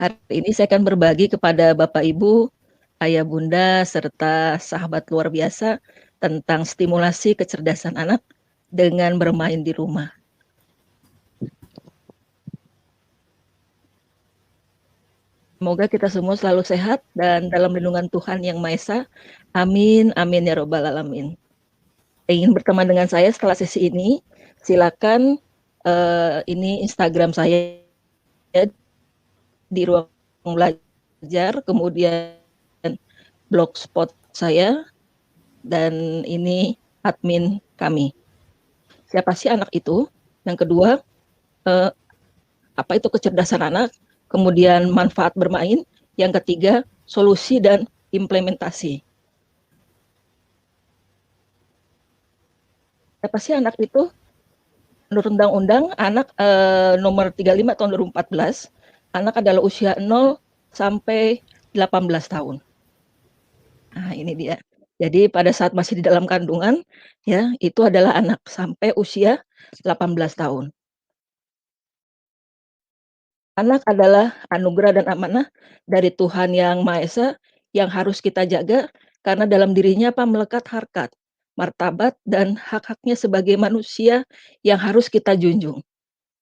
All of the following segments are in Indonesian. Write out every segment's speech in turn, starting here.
Hari ini saya akan berbagi kepada Bapak Ibu, Ayah Bunda, serta sahabat luar biasa tentang stimulasi kecerdasan anak dengan bermain di rumah. Semoga kita semua selalu sehat dan dalam lindungan Tuhan Yang Maha Esa. Amin, amin ya robbal alamin. Ingin berteman dengan saya setelah sesi ini, silakan ini Instagram saya di ruang belajar, kemudian blogspot saya, dan ini admin kami. Siapa sih anak itu? Yang kedua, apa itu kecerdasan anak? Kemudian manfaat bermain. Yang ketiga, solusi dan implementasi. Siapa sih anak itu? Menurut Undang-Undang Anak nomor 35 tahun 2014, anak adalah usia 0 sampai 18 tahun. Nah, ini dia. Jadi pada saat masih di dalam kandungan, ya, itu adalah anak sampai usia 18 tahun. Anak adalah anugerah dan amanah dari Tuhan Yang Maha Esa yang harus kita jaga karena dalam dirinya melekat harkat, martabat dan hak-haknya sebagai manusia yang harus kita junjung,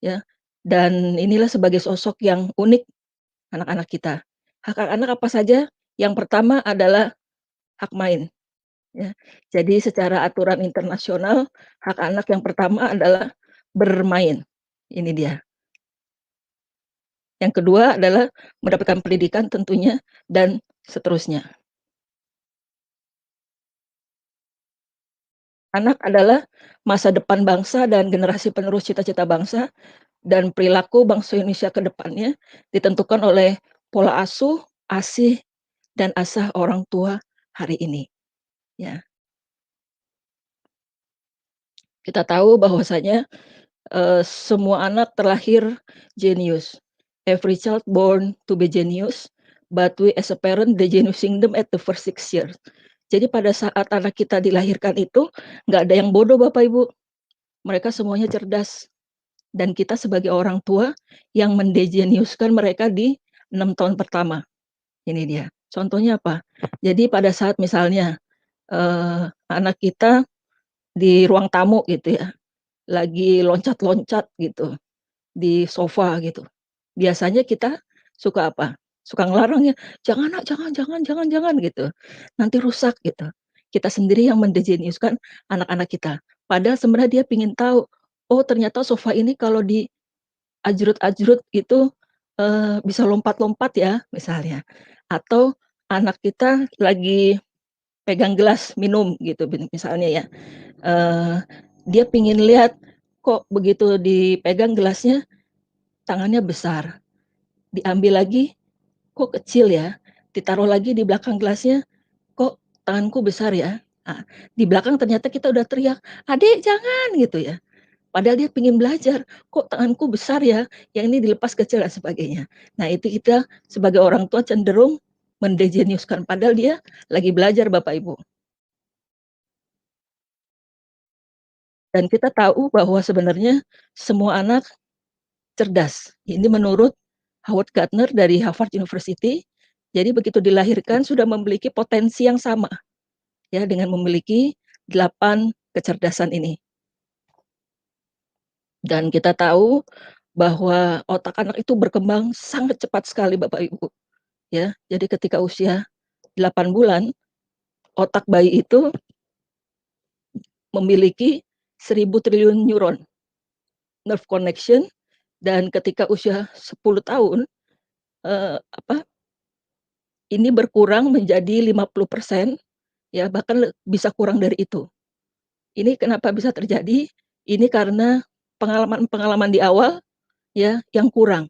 ya. Dan inilah sebagai sosok yang unik anak-anak kita. Hak anak apa saja? Yang pertama adalah hak main, ya. Jadi secara aturan internasional, hak anak yang pertama adalah bermain. Ini dia. Yang kedua adalah mendapatkan pendidikan tentunya dan seterusnya. Anak adalah masa depan bangsa dan generasi penerus cita-cita bangsa, dan perilaku bangsa Indonesia ke depannya ditentukan oleh pola asuh, asih, dan asah orang tua hari ini, ya. Kita tahu bahwasanya, semua anak terlahir jenius. Every child born to be genius, but we as a parent degenusing them at the first 6 years. Jadi pada saat anak kita dilahirkan itu, nggak ada yang bodoh Bapak Ibu, mereka semuanya cerdas. Dan kita sebagai orang tua yang mendejeniuskan mereka di 6 tahun pertama. Ini dia. Contohnya apa? Jadi pada saat misalnya, anak kita di ruang tamu gitu ya, lagi loncat-loncat gitu, di sofa gitu. Biasanya kita suka apa? Suka ngelarang ya, "Jangan Nak, jangan jangan jangan jangan," gitu. "Nanti rusak," gitu. Kita sendiri yang mendejeniuskan anak-anak kita. Padahal sebenarnya dia pengen tahu, oh ternyata sofa ini kalau diajrut-ajrut itu, bisa lompat-lompat ya, misalnya. Atau anak kita lagi pegang gelas minum gitu misalnya ya, eee, dia pengen lihat, kok begitu dipegang gelasnya tangannya besar, diambil lagi, kok kecil ya, ditaruh lagi di belakang gelasnya, kok tanganku besar ya. Nah, di belakang ternyata kita udah teriak, "Adik jangan!" gitu ya. Padahal dia pengen belajar, "Kok tanganku besar ya, yang ini dilepas kecil," dan sebagainya. Nah, itu kita sebagai orang tua cenderung mendejeniuskan, padahal dia lagi belajar Bapak Ibu. Dan kita tahu bahwa sebenarnya semua anak cerdas. Ini menurut Howard Gardner dari Harvard University. Jadi begitu dilahirkan sudah memiliki potensi yang sama ya dengan memiliki 8 kecerdasan ini. Dan kita tahu bahwa otak anak itu berkembang sangat cepat sekali Bapak Ibu ya. Jadi ketika usia 8 bulan, otak bayi itu memiliki 1.000 triliun neuron nerve connection, dan ketika usia 10 tahun, apa, ini berkurang menjadi 50%, ya bahkan bisa kurang dari itu. Ini kenapa bisa terjadi? Ini karena pengalaman-pengalaman di awal ya yang kurang.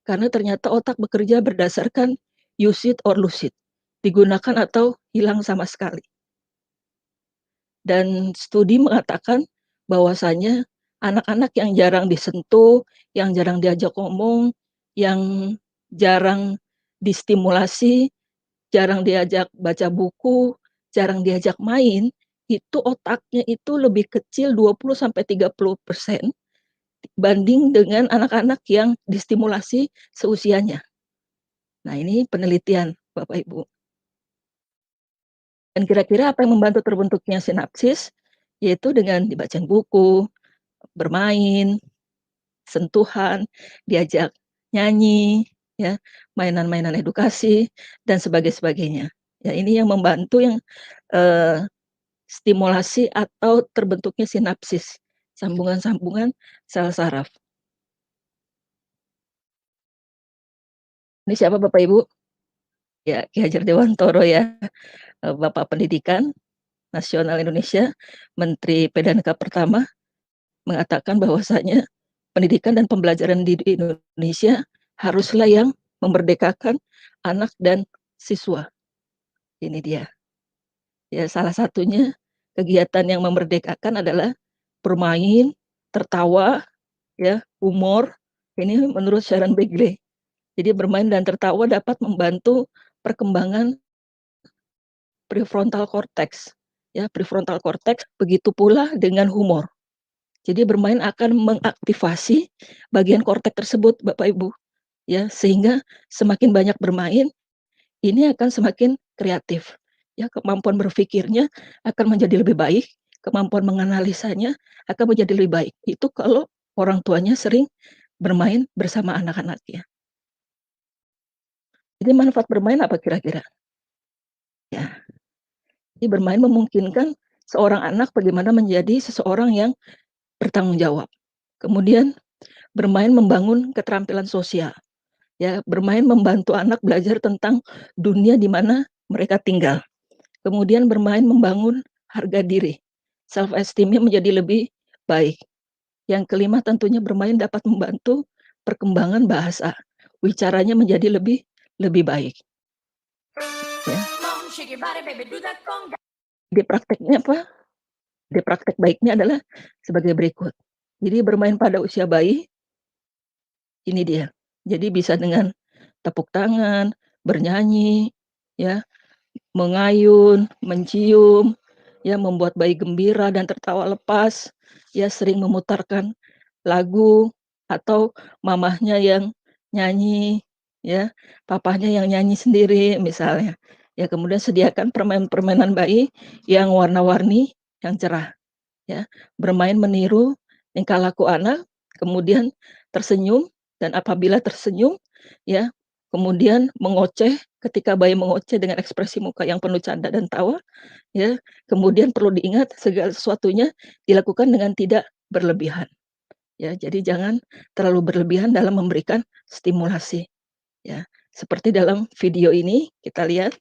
Karena ternyata otak bekerja berdasarkan use it or lose it, digunakan atau hilang sama sekali. Dan studi mengatakan bahwasanya anak-anak yang jarang disentuh, yang jarang diajak ngomong, yang jarang distimulasi, jarang diajak baca buku, jarang diajak main, itu otaknya itu lebih kecil 20 sampai 30% dibanding dengan anak-anak yang distimulasi seusianya. Nah, ini penelitian Bapak Ibu. Dan kira-kira apa yang membantu terbentuknya sinapsis? Yaitu dengan dibacain buku, bermain, sentuhan, diajak nyanyi, ya, mainan-mainan edukasi, dan sebagainya. Ya, ini yang membantu yang, eee, stimulasi atau terbentuknya sinapsis, sambungan-sambungan sel saraf. Ini siapa Bapak Ibu? Ya, Ki Hajar Dewantoro ya, Bapak Pendidikan Nasional Indonesia, Menteri PDNK pertama, mengatakan bahwasanya pendidikan dan pembelajaran di Indonesia haruslah yang memerdekakan anak dan siswa. Ini dia. Ya, salah satunya kegiatan yang memerdekakan adalah bermain, tertawa, ya, humor. Ini menurut Sharon Begley. Jadi bermain dan tertawa dapat membantu perkembangan prefrontal cortex, ya, prefrontal cortex, begitu pula dengan humor. Jadi bermain akan mengaktifasi bagian korteks tersebut Bapak Ibu, ya, sehingga semakin banyak bermain, ini akan semakin kreatif, ya, kemampuan berpikirnya akan menjadi lebih baik, kemampuan menganalisanya akan menjadi lebih baik. Itu kalau orang tuanya sering bermain bersama anak-anaknya. Jadi manfaat bermain apa kira-kira? Ya, jadi bermain memungkinkan seorang anak bagaimana menjadi seseorang yang bertanggung jawab. Kemudian bermain membangun keterampilan sosial, ya, bermain membantu anak belajar tentang dunia di mana mereka tinggal. Kemudian bermain membangun harga diri, self esteem-nya menjadi lebih baik. Yang kelima tentunya bermain dapat membantu perkembangan bahasa, wicaranya menjadi lebih lebih baik, ya. Di prakteknya apa? Di praktek baiknya adalah sebagai berikut. Jadi bermain pada usia bayi, ini dia. Jadi bisa dengan tepuk tangan, bernyanyi, ya, mengayun, mencium, ya, membuat bayi gembira dan tertawa lepas, ya, sering memutarkan lagu atau mamahnya yang nyanyi, ya, papahnya yang nyanyi sendiri misalnya. Ya, kemudian sediakan permainan-permainan bayi yang warna-warni, yang cerah, ya. Bermain meniru tingkah laku anak, kemudian tersenyum, dan apabila tersenyum, ya, kemudian mengoceh ketika bayi mengoceh dengan ekspresi muka yang penuh canda dan tawa, ya. Kemudian perlu diingat segala sesuatunya dilakukan dengan tidak berlebihan, ya. Jadi jangan terlalu berlebihan dalam memberikan stimulasi, ya. Seperti dalam video ini kita lihat.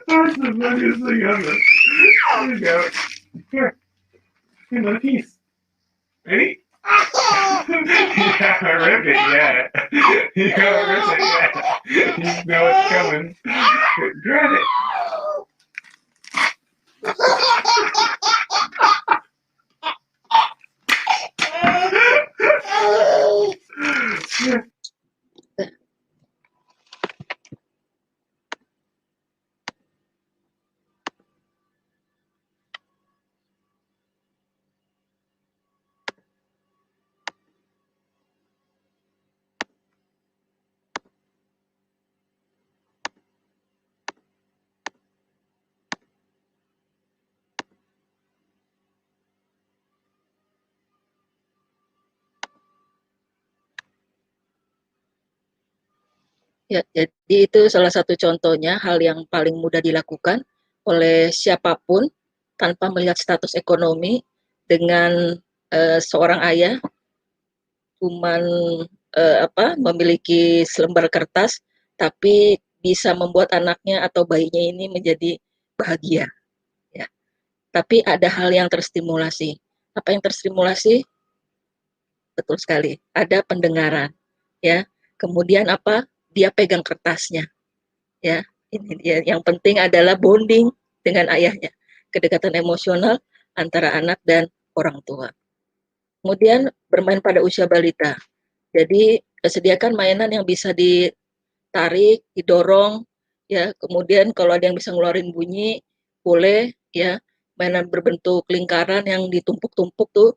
That's the funniest thing ever. Here we go. Here, another piece. Ready? Yeah, rip it, yeah. You gotta rip it, yeah. You know it's coming. Grab it. Ya, jadi itu salah satu contohnya hal yang paling mudah dilakukan oleh siapapun tanpa melihat status ekonomi dengan seorang ayah cuman memiliki selembar kertas tapi bisa membuat anaknya atau bayinya ini menjadi bahagia ya. Tapi ada hal yang terstimulasi. Apa yang terstimulasi? Betul sekali. Ada pendengaran ya. Kemudian apa? Dia pegang kertasnya ya. Ini dia yang penting adalah bonding dengan ayahnya. Kedekatan emosional antara anak dan orang tua. Kemudian bermain pada usia balita. Jadi sediakan mainan yang bisa ditarik, didorong, ya. Kemudian kalau ada yang bisa ngeluarin bunyi, boleh, ya. Mainan berbentuk lingkaran yang ditumpuk-tumpuk tuh,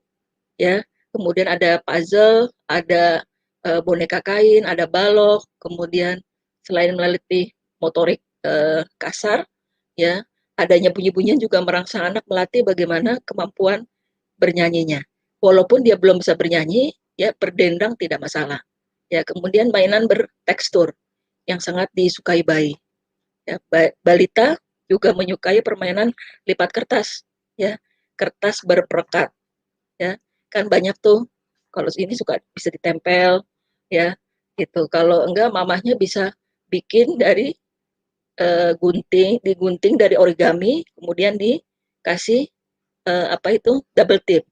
ya. Kemudian ada puzzle, ada boneka kain, ada balok. Kemudian selain melatih motorik kasar, ya, adanya bunyi-bunyian juga merangsang anak melatih bagaimana kemampuan bernyanyinya. Walaupun dia belum bisa bernyanyi, ya berdendang tidak masalah. Ya, kemudian mainan bertekstur yang sangat disukai bayi. Ya, balita juga menyukai permainan lipat kertas, ya, kertas berperekat, ya, kan banyak tuh. Kalau ini suka bisa ditempel, ya, gitu. Kalau enggak, mamahnya bisa bikin dari digunting dari origami, kemudian dikasih double tip,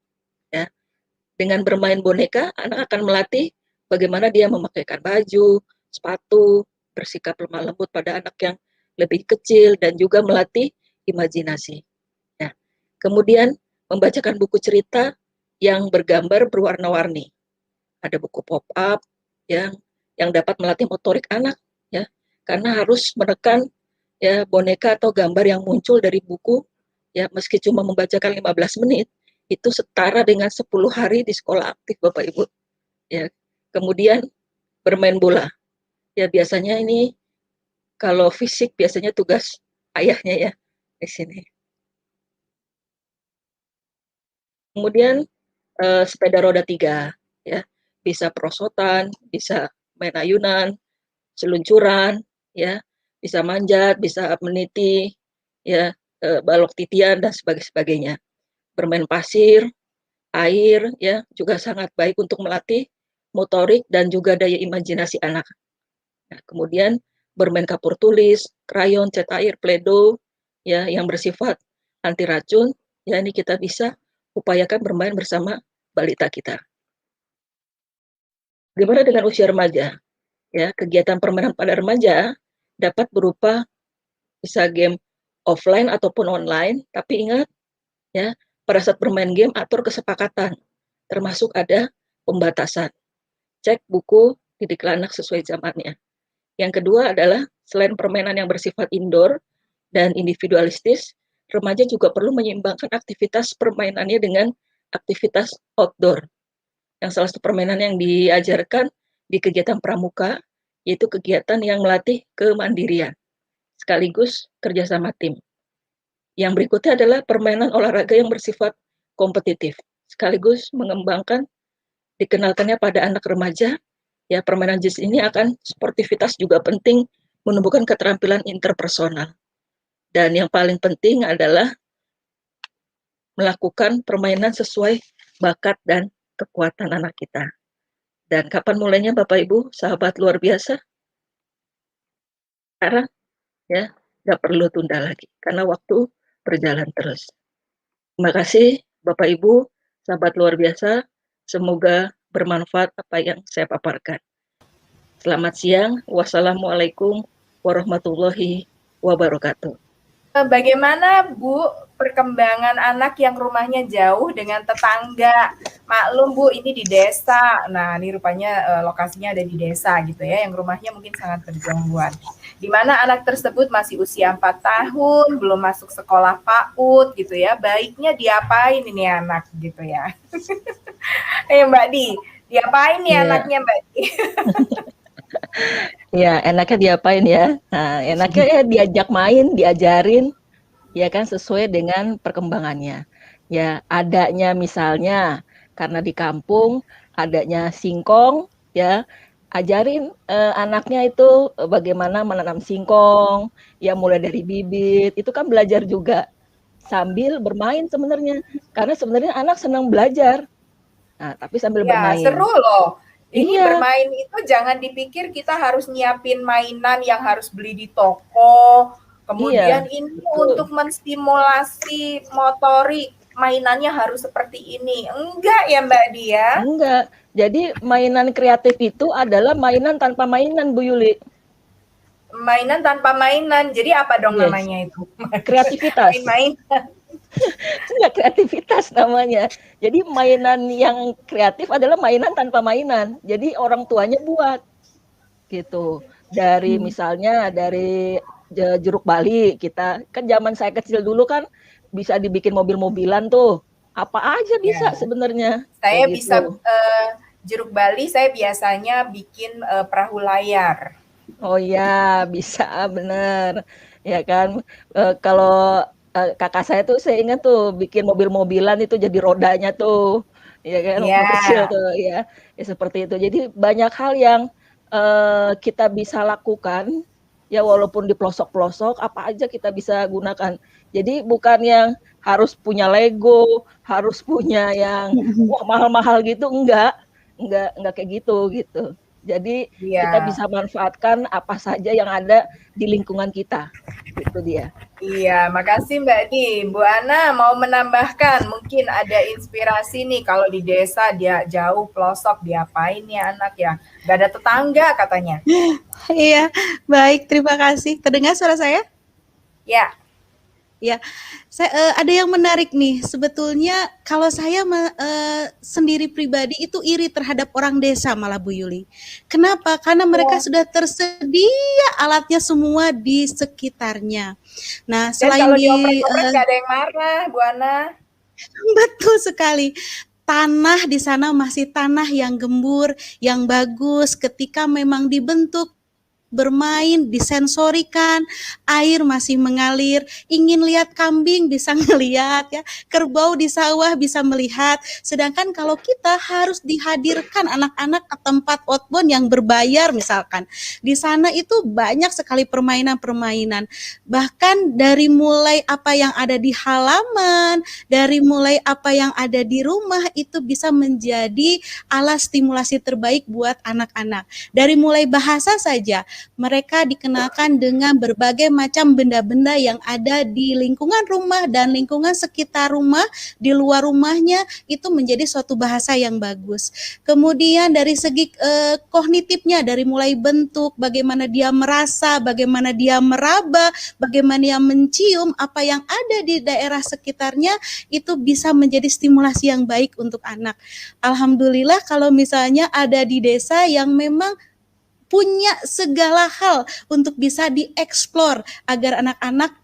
ya. Dengan bermain boneka, anak akan melatih bagaimana dia memakaikan baju, sepatu, bersikap lemah lembut pada anak yang lebih kecil, dan juga melatih imajinasi. Ya. Kemudian membacakan buku cerita yang bergambar berwarna-warni. Ada buku pop-up yang dapat melatih motorik anak, ya, karena harus menekan ya boneka atau gambar yang muncul dari buku, ya, meski cuma membacakan 15 menit itu setara dengan 10 hari di sekolah aktif Bapak Ibu, ya. Kemudian bermain bola, ya, biasanya ini kalau fisik biasanya tugas ayahnya, ya, di sini. Kemudian sepeda roda 3, ya, bisa perosotan, bisa main ayunan, seluncuran, ya, bisa manjat, bisa meniti, ya, balok titian dan sebagainya. Bermain pasir, air, ya, juga sangat baik untuk melatih motorik dan juga daya imajinasi anak. Nah, kemudian bermain kapur tulis, krayon, cat air, pledo, ya, yang bersifat anti racun, ya, ini kita bisa upayakan bermain bersama balita kita. Gimana dengan usia remaja? Ya, kegiatan permainan pada remaja dapat berupa bisa game offline ataupun online, tapi ingat, ya, pada saat bermain game atur kesepakatan, termasuk ada pembatasan. Cek buku didik anak sesuai zamannya. Yang kedua adalah selain permainan yang bersifat indoor dan individualistis, remaja juga perlu menyeimbangkan aktivitas permainannya dengan aktivitas outdoor. Yang salah satu permainan yang diajarkan di kegiatan pramuka yaitu kegiatan yang melatih kemandirian sekaligus kerjasama tim. Yang berikutnya adalah permainan olahraga yang bersifat kompetitif sekaligus mengembangkan dikenalkannya pada anak remaja. Ya, permainan jenis ini akan sportivitas juga penting menumbuhkan keterampilan interpersonal. Dan yang paling penting adalah melakukan permainan sesuai bakat dan kekuatan anak kita. Dan kapan mulainya Bapak Ibu, sahabat luar biasa? Sekarang, ya, nggak perlu tunda lagi, karena waktu berjalan terus. Terima kasih Bapak Ibu, sahabat luar biasa, semoga bermanfaat apa yang saya paparkan. Selamat siang, wassalamualaikum warahmatullahi wabarakatuh. Bagaimana Bu perkembangan anak yang rumahnya jauh dengan tetangga? Maklum Bu, ini di desa. Nah, ini rupanya lokasinya ada di desa gitu ya, yang rumahnya mungkin sangat berjauhan. Di mana anak tersebut masih usia 4 tahun, belum masuk sekolah PAUD gitu ya. Baiknya diapain ini anak gitu ya. Mbak Di, diapain nih anaknya Mbak Di? Ya, enaknya diapain ya? Nah, enaknya ya diajak main, diajarin, ya kan sesuai dengan perkembangannya. Ya, adanya misalnya karena di kampung adanya singkong, ya, ajarin, anaknya itu, bagaimana menanam singkong, ya mulai dari bibit, itu kan belajar juga, sambil bermain sebenarnya, karena sebenarnya anak senang belajar. Nah, tapi sambil Ya, bermain. seru loh. Ini Iya, bermain itu jangan dipikir kita harus nyiapin mainan yang harus beli di toko, iya, kemudian ini betul. untuk menstimulasi motorik, mainannya harus seperti ini. Enggak ya Mbak Dia? Enggak, jadi mainan kreatif itu adalah mainan tanpa mainan, Bu Yuli. Mainan tanpa mainan. Jadi apa dong Yes, namanya itu? kreativitas. Main-main. Enggak, kreativitas namanya. Jadi mainan yang kreatif adalah mainan tanpa mainan. Jadi orang tuanya buat gitu. Dari misalnya dari jeruk bali kita kan zaman saya kecil dulu kan bisa dibikin mobil-mobilan tuh. Apa aja bisa Ya, sebenarnya saya kayak bisa gitu. jeruk bali saya biasanya bikin perahu layar. Oh ya, bisa bener. Ya kan, kalau, kakak saya tuh saya ingat tuh bikin mobil-mobilan itu jadi rodanya tuh, ya kan, waktu kecil Ya, tuh ya, ya seperti itu. Jadi banyak hal yang, kita bisa lakukan, ya walaupun di pelosok-pelosok, apa aja kita bisa gunakan. Jadi bukan yang harus punya Lego, harus punya yang, wah mahal-mahal gitu, enggak kayak gitu, gitu. Jadi kita iya. bisa manfaatkan apa saja yang ada di lingkungan kita, itu dia. Iya, makasih Mbak Di. Bu Ana mau menambahkan, mungkin ada inspirasi nih kalau di desa dia jauh pelosok, diapain ya anak ya? Gak ada tetangga katanya. Iya, baik, terima kasih. Terdengar suara saya? Ya, Ya, ada yang menarik nih. Sebetulnya kalau saya sendiri pribadi itu iri terhadap orang desa malah Bu Yuli. Kenapa? Karena mereka ya. sudah tersedia alatnya semua di sekitarnya. Nah, Dan selain kalau di dioprek-oprek gak ada yang marah, Bu Ana. betul sekali. Tanah di sana masih tanah yang gembur, yang bagus ketika memang dibentuk bermain, disensorikan, air masih mengalir, ingin lihat kambing bisa ngelihat ya, kerbau di sawah bisa melihat. Sedangkan kalau kita harus dihadirkan anak-anak ke tempat outbound yang berbayar misalkan. Di sana itu banyak sekali permainan-permainan. Bahkan dari mulai apa yang ada di halaman, dari mulai apa yang ada di rumah itu bisa menjadi alat stimulasi terbaik buat anak-anak. Dari mulai bahasa saja, mereka dikenalkan dengan berbagai macam benda-benda yang ada di lingkungan rumah dan lingkungan sekitar rumah, di luar rumahnya itu menjadi suatu bahasa yang bagus. Kemudian dari segi kognitifnya, dari mulai bentuk, bagaimana dia merasa, bagaimana dia meraba, bagaimana dia mencium apa yang ada di daerah sekitarnya, itu bisa menjadi stimulasi yang baik untuk anak. Alhamdulillah kalau misalnya ada di desa yang memang punya segala hal untuk bisa dieksplor agar anak-anak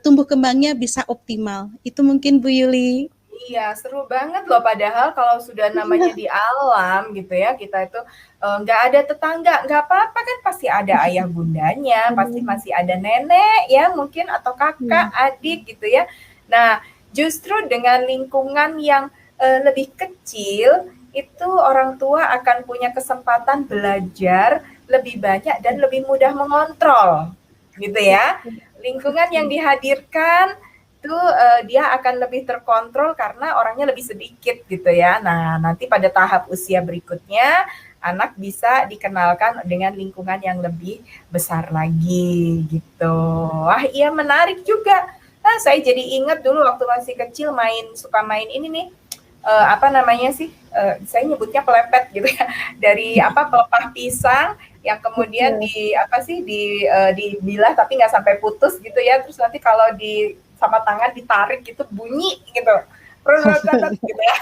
tumbuh kembangnya bisa optimal. Itu mungkin Bu Yuli. Iya, seru banget loh. Padahal kalau sudah namanya di alam gitu ya, kita itu nggak ada tetangga, nggak apa-apa kan pasti ada ayah bundanya, pasti masih ada nenek ya mungkin atau kakak, adik gitu ya. Nah, justru dengan lingkungan yang lebih kecil, itu orang tua akan punya kesempatan belajar lebih banyak dan lebih mudah mengontrol gitu ya. Lingkungan yang dihadirkan itu dia akan lebih terkontrol karena orangnya lebih sedikit gitu ya. Nah, nanti pada tahap usia berikutnya anak bisa dikenalkan dengan lingkungan yang lebih besar lagi gitu. Wah, iya menarik juga. Nah, saya jadi ingat dulu waktu masih kecil suka main ini nih. Apa namanya sih? Saya nyebutnya pelepet gitu ya. Dari apa pelepah pisang yang kemudian di apa sih dibilah tapi nggak sampai putus gitu ya. Terus nanti kalau di sama tangan ditarik gitu bunyi gitu. Gitu ya.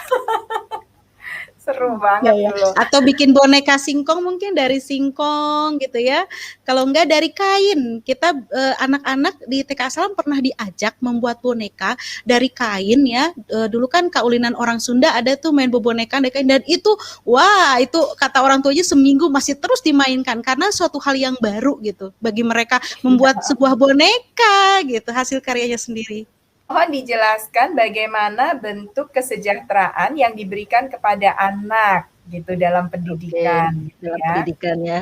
Seru Ya, banget ya. dulu. Atau bikin boneka singkong mungkin dari singkong gitu ya. Kalau enggak dari kain. Kita anak-anak di TK Salam pernah diajak membuat boneka dari kain ya. Dulu kan kaulinan orang Sunda ada tuh main boneka dari kain dan itu wah, itu kata orang tuanya seminggu masih terus dimainkan karena suatu hal yang baru gitu bagi mereka membuat sebuah boneka gitu hasil karyanya sendiri. Mohon dijelaskan bagaimana bentuk kesejahteraan yang diberikan kepada anak gitu dalam Oke, pendidikan gitu dalam ya. pendidikan ya.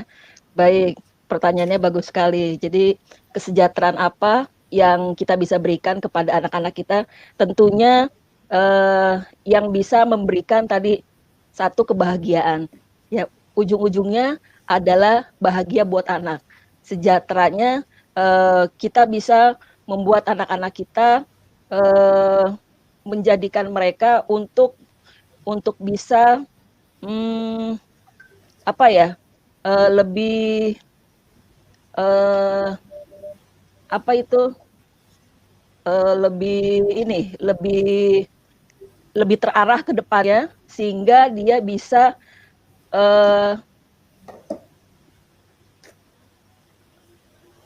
Baik, pertanyaannya bagus sekali. Jadi kesejahteraan apa yang kita bisa berikan kepada anak-anak kita? Tentunya yang bisa memberikan tadi satu kebahagiaan. Ya, ujung-ujungnya adalah bahagia buat anak. Sejahteranya kita bisa membuat anak-anak kita menjadikan mereka untuk bisa apa ya, lebih apa itu, lebih ini, lebih terarah ke depannya sehingga dia bisa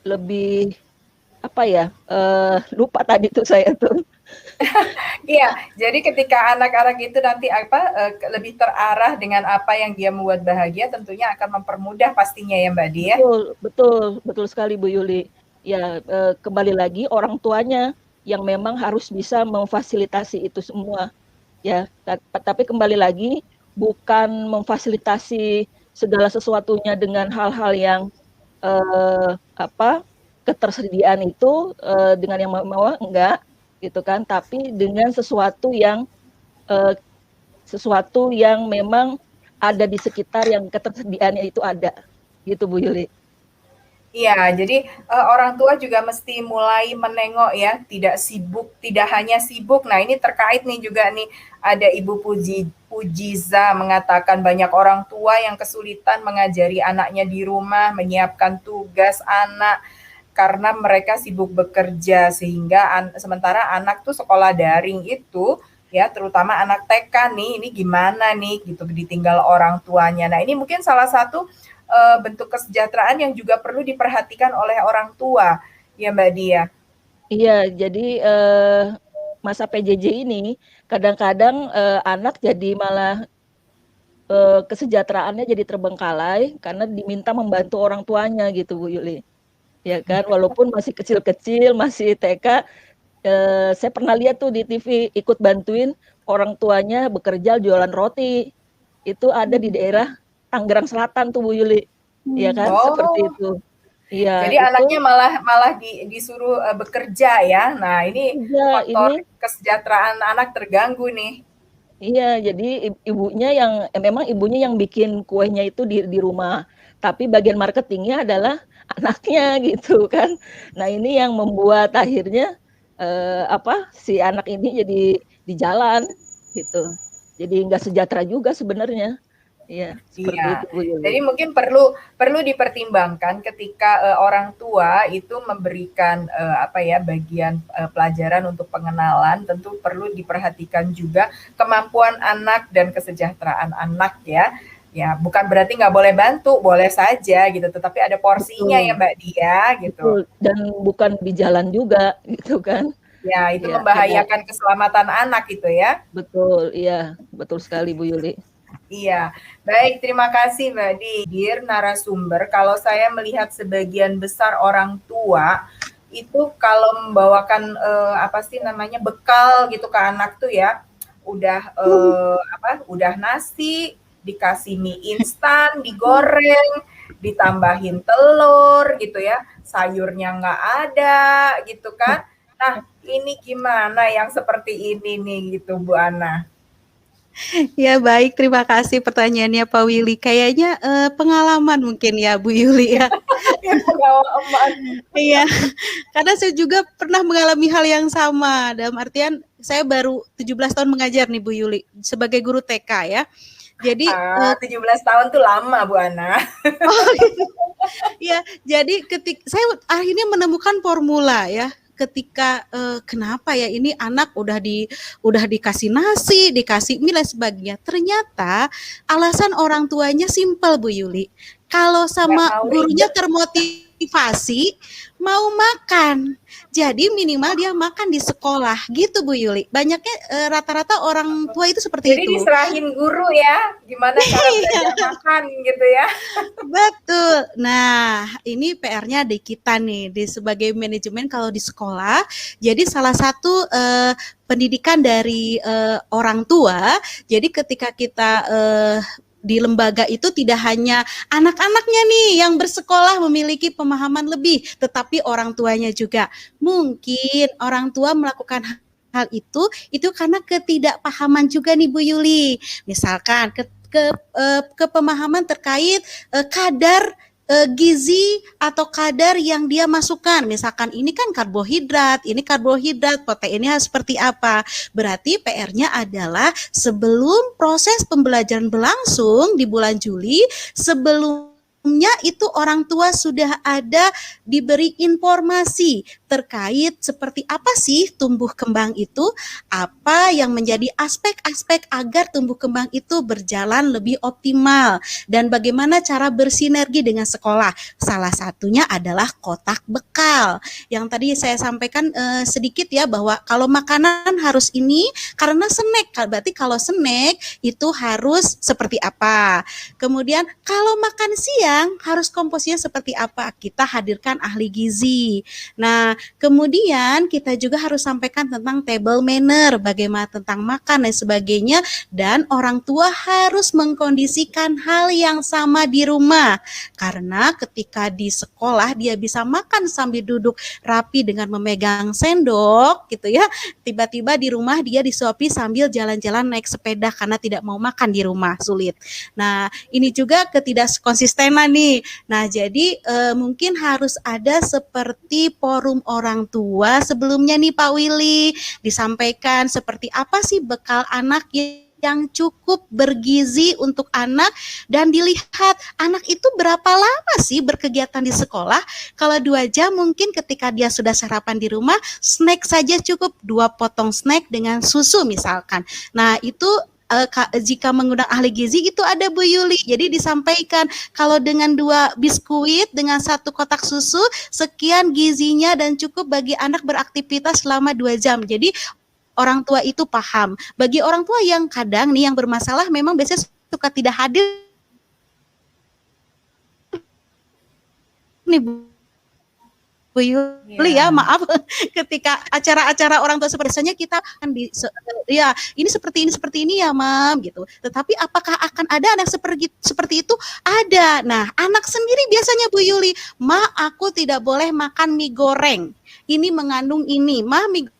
lebih apa ya, lupa tadi tuh saya tuh. Iya, jadi ketika anak-anak itu nanti lebih terarah dengan apa yang dia membuat bahagia, tentunya akan mempermudah pastinya ya Mbak Di ya. Betul, betul, betul sekali Bu Yuli. Ya, kembali lagi orang tuanya yang memang harus bisa memfasilitasi itu semua. Ya, tapi kembali lagi bukan memfasilitasi segala sesuatunya dengan hal-hal yang ketersediaan itu dengan yang mewah enggak gitu kan, tapi dengan sesuatu yang memang ada di sekitar yang ketersediaannya itu ada. Gitu Bu Yuli. Iya, jadi orang tua juga mesti mulai menengok ya, tidak hanya sibuk. Nah, ini terkait nih juga nih, ada Ibu Pujiza mengatakan banyak orang tua yang kesulitan mengajari anaknya di rumah, menyiapkan tugas anak karena mereka sibuk bekerja sehingga sementara anak tuh sekolah daring itu ya terutama anak TK nih ini gimana nih gitu ditinggal orang tuanya. Nah, ini mungkin salah satu bentuk kesejahteraan yang juga perlu diperhatikan oleh orang tua, ya Mbak Dia. Iya, jadi masa PJJ ini kadang-kadang anak jadi malah kesejahteraannya jadi terbengkalai karena diminta membantu orang tuanya gitu Bu Yuli. Ya kan, walaupun masih kecil-kecil, masih TK, saya pernah lihat tuh di TV ikut bantuin orang tuanya bekerja jualan roti. Itu ada di daerah Tangerang Selatan tuh Bu Yuli. Ya kan, seperti Oh, itu. Iya, jadi anaknya itu malah disuruh bekerja ya. Nah, ini iya faktor ini kesejahteraan anak terganggu nih. iya, jadi ibunya yang memang ibunya yang bikin kuenya itu di rumah, tapi bagian marketingnya adalah anaknya gitu kan. Nah ini yang membuat akhirnya, si anak ini jadi di jalan gitu. Jadi nggak sejahtera juga sebenarnya. Iya, seperti itu Iya, Bu jadi Yuli. mungkin perlu dipertimbangkan ketika orang tua itu memberikan bagian pelajaran untuk pengenalan, tentu perlu diperhatikan juga kemampuan anak dan kesejahteraan anak ya. Ya, bukan berarti nggak boleh bantu, boleh saja gitu, tetapi ada porsinya ya Betul, Mbak Dia gitu. betul, dan bukan di jalan juga gitu kan. Ya, itu Iya, ada membahayakan keselamatan anak itu ya. betul, iya, betul sekali Bu Yuli. Iya, baik terima kasih Mbak Dir narasumber. Kalau saya melihat sebagian besar orang tua itu kalau membawakan bekal gitu ke anak tuh ya, udah nasi, dikasih mie instan, digoreng, ditambahin telur gitu ya, sayurnya nggak ada gitu kan. Nah, ini gimana yang seperti ini nih gitu Bu Ana? Ya baik, terima kasih pertanyaannya Pak Willy. Kayaknya pengalaman mungkin ya Bu Yuli ya. Pengalaman. Iya, karena saya juga pernah mengalami hal yang sama. Dalam artian saya baru 17 tahun mengajar nih Bu Yuli sebagai guru TK ya. Jadi 17 tahun tuh lama Bu Ana. oh, ya, jadi saya akhirnya menemukan formula ya. Ketika kenapa ya ini anak udah dikasih nasi, dikasih mie dan sebagainya. Ternyata alasan orang tuanya simpel Bu Yuli. Kalau Nggak sama mau gurunya ribet. termotivasi mau makan. Jadi minimal dia makan di sekolah gitu Bu Yuli. Banyaknya rata-rata orang tua itu seperti Jadi itu. diserahin guru ya, gimana cara belajar makan gitu ya. Betul. Nah, ini PR-nya di kita nih, sebagai manajemen kalau di sekolah. Jadi salah satu pendidikan dari orang tua. Jadi ketika kita di lembaga itu tidak hanya anak-anaknya nih yang bersekolah memiliki pemahaman lebih, tetapi orang tuanya juga. Mungkin orang tua melakukan hal itu karena ketidakpahaman juga nih Bu Yuli. Misalkan kepemahaman terkait kadar gizi atau kadar yang dia masukkan. Misalkan ini kan karbohidrat, proteinnya seperti apa. Berarti PR-nya adalah sebelum proses pembelajaran berlangsung di bulan Juli, sebelumnya itu orang tua sudah ada diberi informasi terkait seperti apa sih tumbuh kembang itu, apa yang menjadi aspek-aspek agar tumbuh kembang itu berjalan lebih optimal, dan bagaimana cara bersinergi dengan sekolah. Salah satunya adalah kotak bekal. Yang tadi saya sampaikan sedikit ya, bahwa kalau makanan harus ini karena snack, berarti kalau snack itu harus seperti apa. Kemudian kalau makan siang harus komposisinya seperti apa, kita hadirkan ahli gizi. Nah, kemudian kita juga harus sampaikan tentang table manner, bagaimana tentang makan dan sebagainya, dan orang tua harus mengkondisikan hal yang sama di rumah. Karena ketika di sekolah dia bisa makan sambil duduk rapi dengan memegang sendok gitu ya, tiba-tiba di rumah dia disuapi sambil jalan-jalan naik sepeda karena tidak mau makan di rumah, sulit. Nah, ini juga ketidakkonsistenan nih. Nah, jadi mungkin harus ada seperti forum orang tua sebelumnya nih Pak Willy, disampaikan seperti apa sih bekal anak yang cukup bergizi untuk anak, dan dilihat anak itu berapa lama sih berkegiatan di sekolah. Kalau 2 jam mungkin ketika dia sudah sarapan di rumah, snack saja cukup 2 potong snack dengan susu misalkan. Nah, itu jika mengundang ahli gizi itu ada Bu Yuli. Jadi disampaikan kalau dengan 2 biskuit dengan 1 kotak susu sekian gizinya dan cukup bagi anak beraktivitas selama 2 jam. Jadi orang tua itu paham. Bagi orang tua yang kadang nih yang bermasalah memang biasanya suka tidak hadir nih Bu Yuli ya, maaf ketika acara-acara orang tua seperti biasanya kita kan ya ini seperti ini ya Mam gitu. Tetapi apakah akan ada anak seperti itu? Ada. Nah, anak sendiri biasanya Bu Yuli, Ma aku tidak boleh makan mie goreng. Ini mengandung ini, Ma mie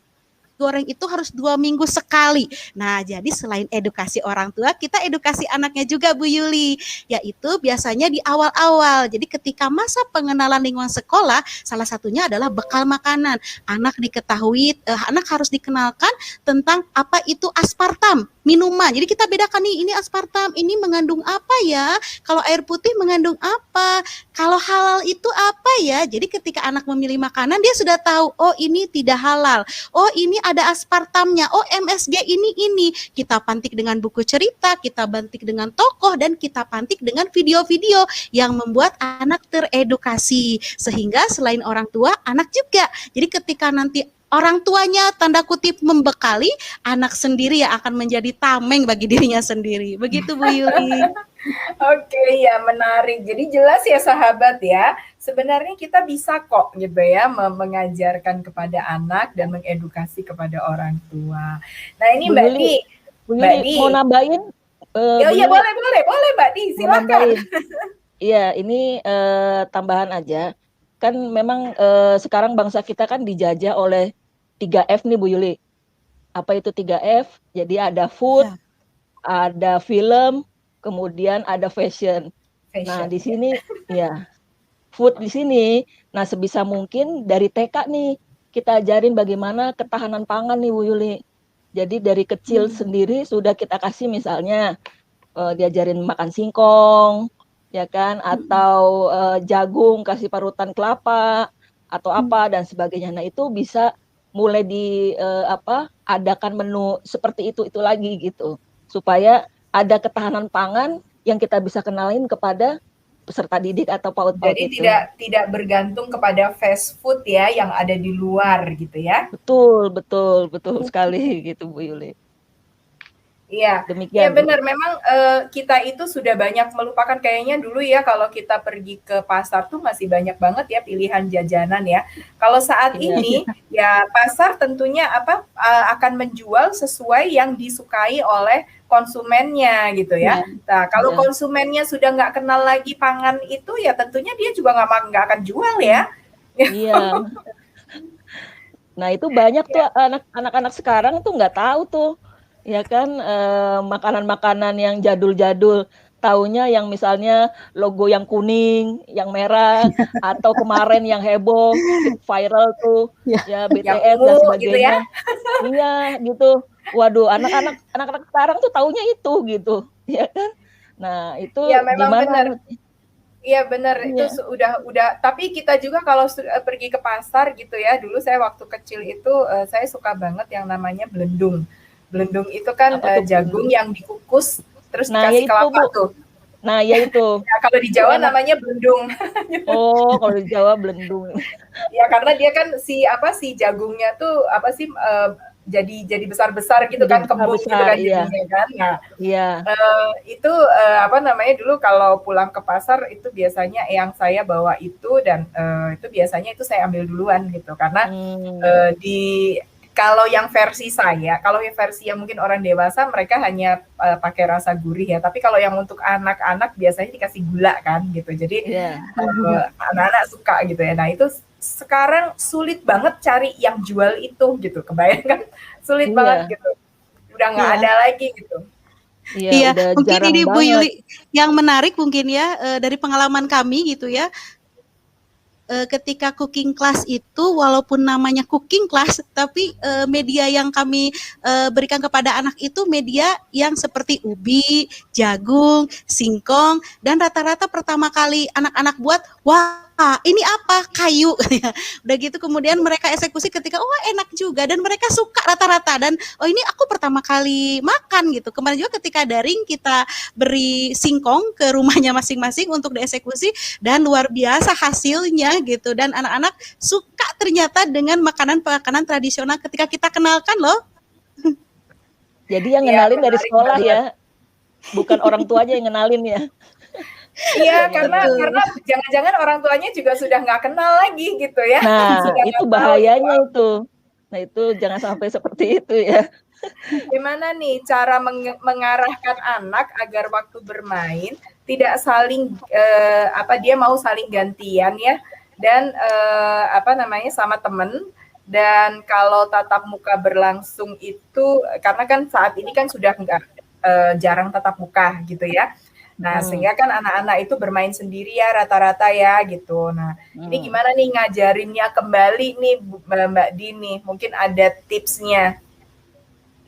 goreng itu harus 2 minggu sekali. Nah, jadi selain edukasi orang tua, kita edukasi anaknya juga Bu Yuli, yaitu biasanya di awal-awal. Jadi ketika masa pengenalan lingkungan sekolah, salah satunya adalah bekal makanan. Anak harus dikenalkan tentang apa itu aspartam, minuman. Jadi kita bedakan nih, ini aspartam, ini mengandung apa ya? Kalau air putih mengandung apa? Kalau halal itu apa ya? Jadi ketika anak memilih makanan, dia sudah tahu, oh ini tidak halal. Oh ini ada aspartamnya, oh MSG ini. Kita pantik dengan buku cerita, kita pantik dengan tokoh, dan kita pantik dengan video-video yang membuat anak teredukasi. Sehingga selain orang tua, anak juga. Jadi ketika nanti orang tuanya tanda kutip membekali, anak sendiri yang akan menjadi tameng bagi dirinya sendiri. Begitu Bu Yuli. Oke, ya menarik. Jadi jelas ya sahabat ya, sebenarnya kita bisa kok gitu ya mengajarkan kepada anak dan mengedukasi kepada orang tua. Nah ini Mbak Di, mau nambahin? Iya boleh Mbak Di, silakan. Iya, ini tambahan aja. Kan memang sekarang bangsa kita kan dijajah oleh 3F nih Bu Yuli. Apa itu 3F? Jadi ada food, ada film, kemudian ada fashion. Nah, di sini ya food di sini. Nah, sebisa mungkin dari TK nih kita ajarin bagaimana ketahanan pangan nih Bu Yuli. Jadi dari kecil sendiri sudah kita kasih misalnya diajarin makan singkong, ya kan, atau jagung kasih parutan kelapa atau apa dan sebagainya. Nah, itu bisa mulai adakan menu seperti itu lagi gitu. Supaya ada ketahanan pangan yang kita bisa kenalin kepada peserta didik atau PAUD. Jadi itu tidak bergantung kepada fast food ya yang ada di luar gitu ya. Betul sekali gitu Bu Yuli. Iya, iya Demikian, Bu. benar. Memang kita itu sudah banyak melupakan kayaknya dulu ya kalau kita pergi ke pasar tuh masih banyak banget ya pilihan jajanan ya. Kalau saat Iya, ini ya pasar tentunya akan menjual sesuai yang disukai oleh konsumennya gitu ya. Ya, Nah kalau iya, konsumennya sudah nggak kenal lagi pangan itu ya tentunya dia juga nggak akan jual ya. iya. Nah, itu banyak tuh Ya, anak-anak sekarang tuh nggak tahu tuh, ya kan, makanan-makanan yang jadul-jadul. Taunya yang misalnya logo yang kuning, yang merah, atau kemarin yang heboh, viral tuh, ya, ya yang BTS dan ungu gitu ya. sebagainya. Iya, gitu. Waduh, anak-anak sekarang tuh taunya itu, gitu, ya kan. Nah, itu Ya memang gimana? benar. Iya benar, itu Iya, udah tapi kita juga kalau pergi ke pasar gitu ya, dulu saya waktu kecil itu, saya suka banget yang namanya belendung. Belendung itu kan, apa tuh jagung belendung? yang dikukus terus Nah, ya dikasih itu, kelapa Bu. tuh. Nah, ya itu. Nah kalau di Itu Jawa enak. namanya belendung. Oh, kalau di Jawa belendung. Ya karena dia kan si jagungnya tuh jadi besar-besar gitu Jadi kan, kembung gitu besar-besar, kan iya, jadinya kan. Nah, iya. itu apa namanya dulu kalau pulang ke pasar itu biasanya yang saya bawa itu dan itu biasanya itu saya ambil duluan gitu karena Mmm, di kalau yang versi saya, kalau yang versi yang mungkin orang dewasa mereka hanya pakai rasa gurih ya, tapi kalau yang untuk anak-anak biasanya dikasih gula kan gitu. Jadi iya, anak-anak suka gitu ya. Nah itu sekarang sulit banget cari yang jual itu gitu. Kebayang kan? Sulit banget iya, gitu. Udah nggak iya. ada lagi gitu. iya, Iya, udah mungkin jarang ini Bu banget. Yuli yang menarik mungkin ya dari pengalaman kami gitu ya. Ketika cooking class itu walaupun namanya cooking class tapi media yang kami berikan kepada anak itu media yang seperti ubi, jagung, singkong dan rata-rata pertama kali anak-anak buat wah ini apa kayu udah gitu kemudian mereka eksekusi ketika oh enak juga dan mereka suka rata-rata dan oh ini aku pertama kali makan gitu kemarin juga ketika daring kita beri singkong ke rumahnya masing-masing untuk dieksekusi dan luar biasa hasilnya gitu dan anak-anak suka ternyata dengan makanan-makanan tradisional ketika kita kenalkan loh. Jadi yang Iya, ngenalin dari menarik sekolah banget. ya, bukan orang tuanya yang ngenalin ya? Iya, karena Iya. Betul. jangan-jangan orang tuanya juga sudah nggak kenal lagi gitu ya, Nah, sudah itu nggak tahu itu bahayanya apa. itu. Nah, itu jangan sampai seperti itu ya. Gimana nih cara mengarahkan anak agar waktu bermain tidak saling dia mau saling gantian ya dan apa namanya sama temen dan kalau tatap muka berlangsung itu karena kan saat ini kan sudah nggak jarang tatap muka gitu ya. Nah, Mhm, sehingga kan anak-anak itu bermain sendiri ya rata-rata ya gitu. Nah, ini mhm. gimana nih ngajarinnya kembali nih Mbak Dini? Mungkin ada tipsnya.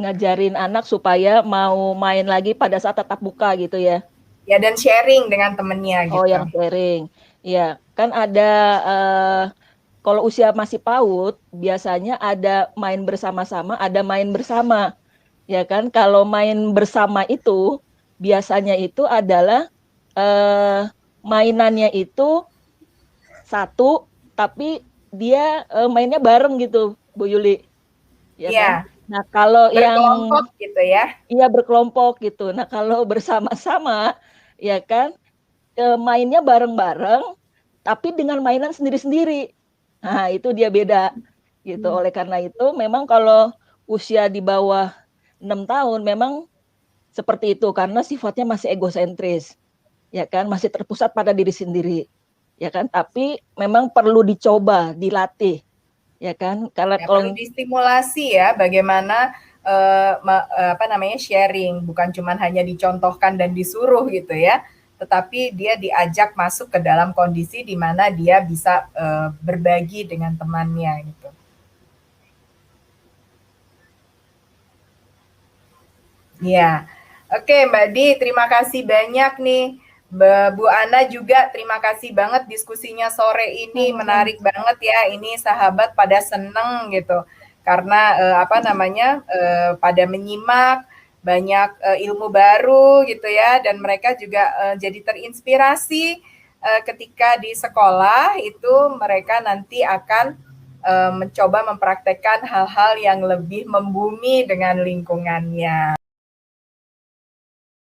Ngajarin anak supaya mau main lagi pada saat tatap muka gitu ya? Ya dan sharing dengan temennya Oh, gitu. yang sharing. Iya, kan ada, eee, kalau usia masih PAUD, biasanya ada main bersama-sama, ada main bersama, ya kan. Kalau main bersama itu, biasanya itu adalah, eee, mainannya itu satu, tapi dia, mainnya bareng gitu, Bu Yuli, ya kan. Iya, Nah, kalau yang berkelompok gitu ya. iya, berkelompok gitu. Nah, kalau bersama-sama, ya kan, mainnya bareng-bareng, tapi dengan mainan sendiri-sendiri. Nah, itu dia beda, gitu. Oleh karena itu memang kalau usia di bawah 6 tahun memang seperti itu, karena sifatnya masih egosentris, ya kan, masih terpusat pada diri sendiri, ya kan. Tapi memang perlu dicoba, dilatih, ya kan. Karena Ya, perlu kalau distimulasi ya bagaimana apa namanya sharing, bukan cuman hanya dicontohkan dan disuruh gitu ya, tetapi dia diajak masuk ke dalam kondisi di mana dia bisa berbagi dengan temannya gitu. Iya. Oke, Mbak Di, terima kasih banyak nih. Bu Ana juga terima kasih banget diskusinya sore ini Sama-sama. menarik banget ya. Ini sahabat pada seneng gitu karena apa namanya pada menyimak banyak ilmu baru gitu ya dan mereka juga jadi terinspirasi ketika di sekolah itu mereka nanti akan mencoba mempraktekkan hal-hal yang lebih membumi dengan lingkungannya.